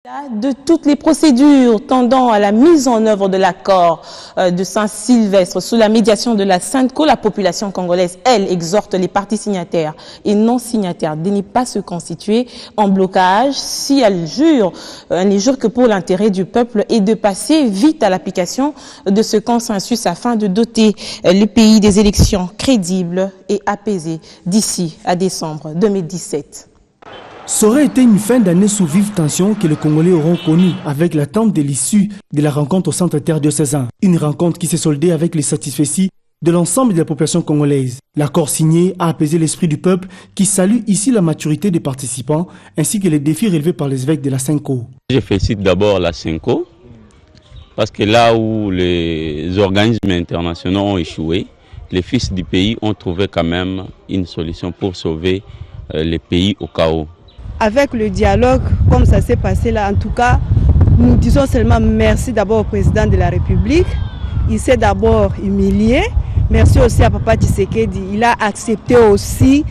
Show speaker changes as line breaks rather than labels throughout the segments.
De toutes les procédures tendant à la mise en œuvre de l'accord de Saint-Sylvestre sous la médiation de la SENCO, la population congolaise, elle, exhorte les parties signataires et non signataires de ne pas se constituer en blocage si elle n'est jure que pour l'intérêt du peuple et de passer vite à l'application de ce consensus afin de doter le pays des élections crédibles et apaisées d'ici à décembre 2017.
Ça aurait été une fin d'année sous vive tension que les Congolais auront connue avec l'attente de l'issue de la rencontre au centre interdiocésain. Une rencontre qui s'est soldée avec les satisfaits de l'ensemble de la population congolaise. L'accord signé a apaisé l'esprit du peuple qui salue ici la maturité des participants ainsi que les défis relevés par les évêques de la SENCO.
Je félicite d'abord la SENCO parce que là où les organismes internationaux ont échoué, les fils du pays ont trouvé quand même une solution pour sauver les pays au chaos.
Avec le dialogue, comme ça s'est passé là, en tout cas, nous disons seulement merci d'abord au président de la République. Il s'est d'abord humilié. Merci aussi à Papa Tshisekedi. Il a accepté aussi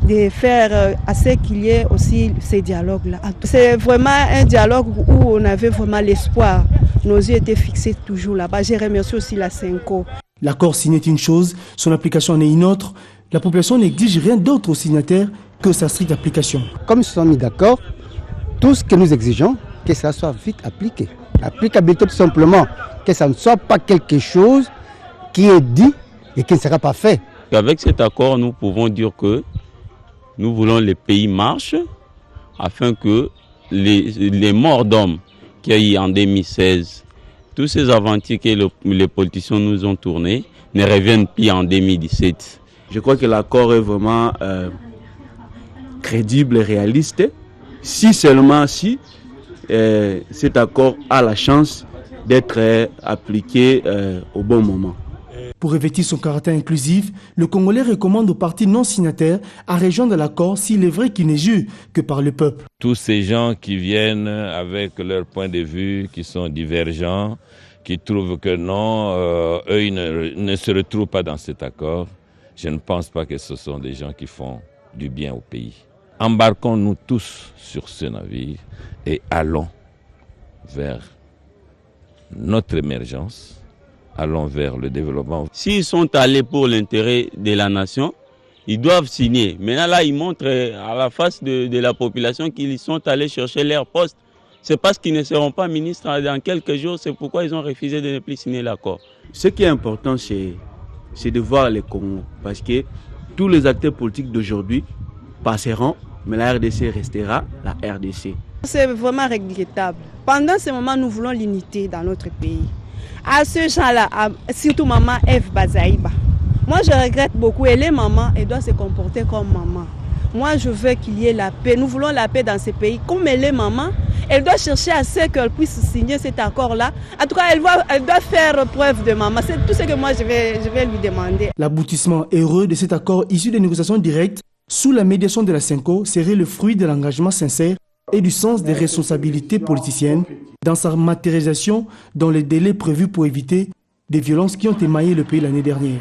de faire à ce qu'il y ait aussi ces dialogues-là. C'est vraiment un dialogue où on avait vraiment l'espoir. Nos yeux étaient fixés toujours là-bas. Je remercie aussi la SENCO.
L'accord signé est une chose, son application en est une autre. La population n'exige rien d'autre aux signataires que sa stricte application.
Comme nous sommes mis d'accord, tout ce que nous exigeons, que ça soit vite appliqué. L'applicabilité tout simplement, que ça ne soit pas quelque chose qui est dit et qui ne sera pas fait.
Avec cet accord, nous pouvons dire que nous voulons que les pays marchent afin que les morts d'hommes qu'il y a eu en 2016, tous ces aventures que les politiciens nous ont tournés, ne reviennent plus en 2017.
Je crois que l'accord est vraiment crédible et réaliste, si seulement si cet accord a la chance d'être appliqué au bon moment.
Pour revêtir son caractère inclusif, le Congolais recommande aux partis non signataires à rejoindre l'accord s'il est vrai qu'il n'est jugé que par le peuple.
Tous ces gens qui viennent avec leurs points de vue qui sont divergents, qui trouvent que non, eux ils ne se retrouvent pas dans cet accord, je ne pense pas que ce sont des gens qui font du bien au pays. Embarquons-nous tous sur ce navire et allons vers notre émergence, allons vers le développement.
S'ils sont allés pour l'intérêt de la nation, ils doivent signer. Maintenant là, ils montrent à la face de la population qu'ils sont allés chercher leur poste. C'est parce qu'ils ne seront pas ministres dans quelques jours, c'est pourquoi ils ont refusé de ne plus signer l'accord.
Ce qui est important, c'est de voir les Congos, parce que tous les acteurs politiques d'aujourd'hui passeront, mais la RDC restera la RDC.
C'est vraiment regrettable. Pendant ce moment, nous voulons l'unité dans notre pays. À ce gens-là, surtout maman Eve Bazaïba, moi je regrette beaucoup. Elle est maman, elle doit se comporter comme maman. Moi je veux qu'il y ait la paix. Nous voulons la paix dans ce pays. Comme elle est maman, elle doit chercher à ce qu'elle puisse signer cet accord-là. En tout cas, elle doit faire preuve de maman. C'est tout ce que moi je vais lui demander.
L'aboutissement heureux de cet accord issu des négociations directes sous la médiation de la SENCO serait le fruit de l'engagement sincère et du sens des responsabilités politiciennes dans sa matérialisation dans les délais prévus pour éviter des violences qui ont émaillé le pays l'année dernière.